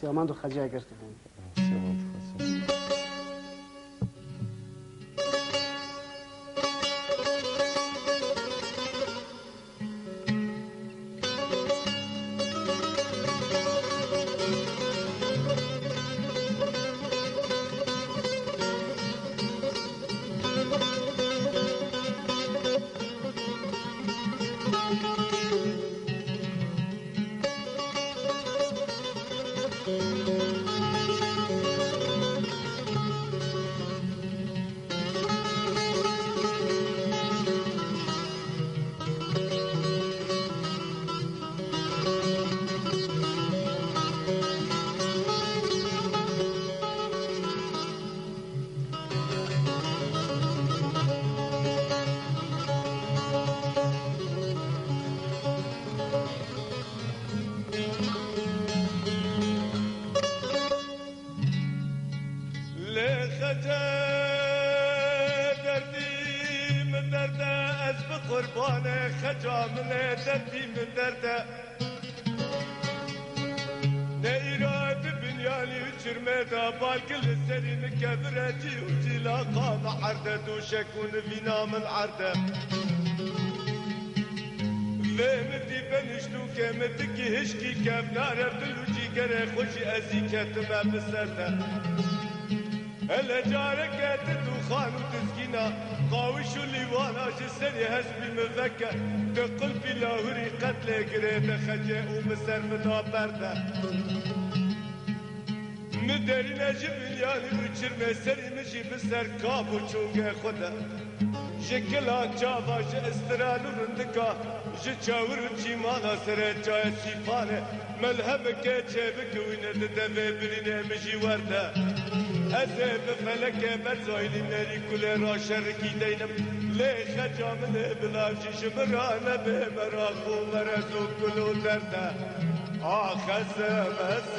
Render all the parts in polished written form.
سیامند و خجه گرفته بود. سیامند خجه. شكون فينا من عرده فهمتي بنشتو كامتك هشكي كاف نعرف دلوجي كره خوشي ازيكات ما بسرده هلا جارك تدخان وتسكينا قاوش اللي وانا جسري هسبي مفكر تقل في لاهوري قتل قريت خجاء ومسر مدا برده مدرين اجب يعني وچر مسري مشي بسر كابو چونگه خدا شكلا جاوا ج استرال رندكا ج چاور چي مانا سر جاي سيفانه ملهم كه چبك وين ددبه برينه مشي ورده ازب فلك برزايل نري كل را شركي دينم لي خجام بلا جمرانه بمراق ومرزو كلو درده اخزم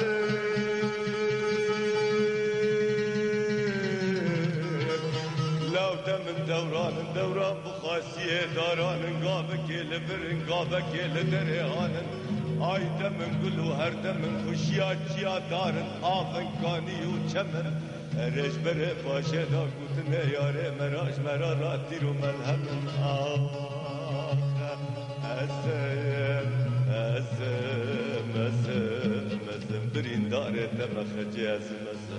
دوران بخاسیه داران قابك لبرن قابك لدرهان آیده من گلو هر دمن خوشیات چیا دارن آفن کانی و چمن رش بره باشه دا گوتنه یاره مراش مرا راتیر و ملهم آخه ازم برین داره دمخجه ازم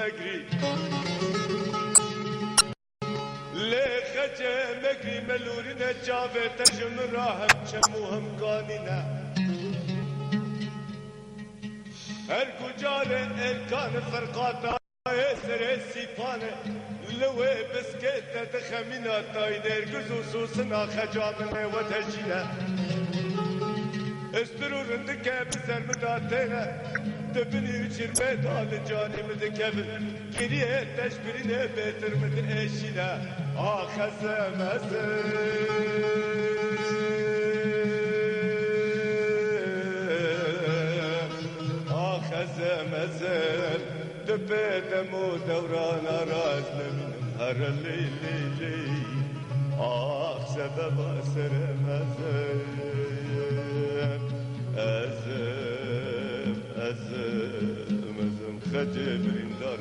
مگری لخجه مگری ملورین جاوه تجم راهم چمو هم کانینا هر کجال ارکان فرقاتا سر سیفانه لوه بسکت تخمینا تاینر گزو سوسنا خجامنه و تجینه استرورن دکه بسر مداتنه دبني وشر بدال جاني مدكبل كريه تشبرينه بيتر مد ايشنا اخزم ازم دبدمو دوران راز من هر الليلي اخ سبب سرم ازم خجل برين دار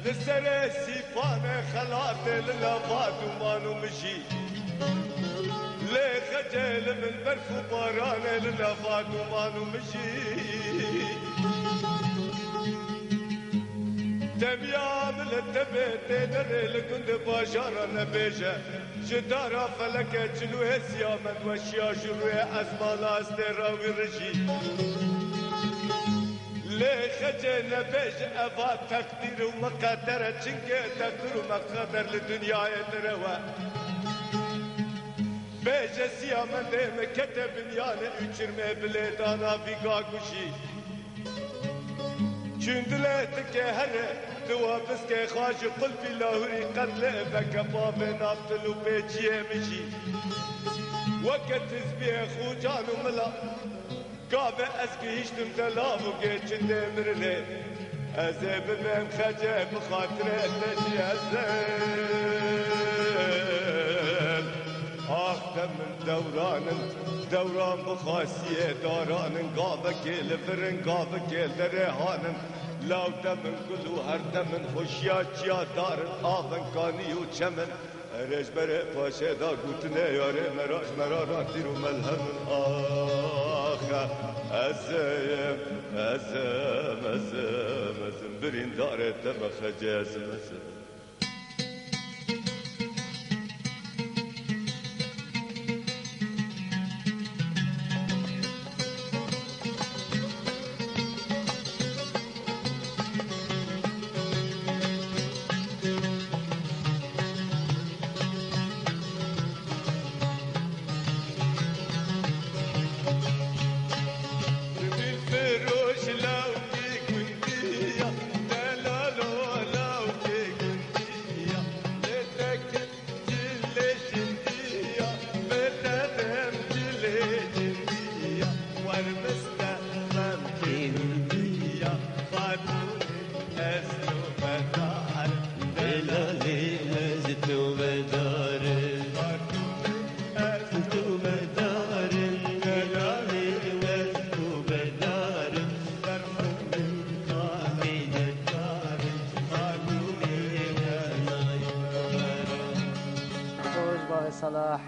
لسر سيفان خلات للافات ومانو مشي ليه خجل من برف وباران للافات ومانو مشي تبيام للتبت تدر لكند باشارة نبيجة جدارة فلك جلوه سيامد وشيا جلوه أزمان استراوي رجي ليه خجل نبيج أفا تقدير ومقدر چنك تقدير ومقدر لدنيا يتروا بيجة سيامد مكتب بنيان üçürme بلدانا في قاقوشي چندلتك هره دوابسك خاش قلبي لاهوري قتل بكفا بنابتل وبيجي مشي وقت تسبيح خوجان وملا قابة اسكي هشتم تلافو قيتشن دمرلي ازيب من خجب خاطر تجي ازيب اخدم من دوران بخاصية داران قابة كيل فرن قابة كيل درهانن لو دمن قلو هر دمن خوشياتيا دارن آفن كاني وچمن رج بره پاشه دا گوتنه یاره مراج مرارا تیر و ملهم آخه ازم برین داره تبخجه ازم صلاح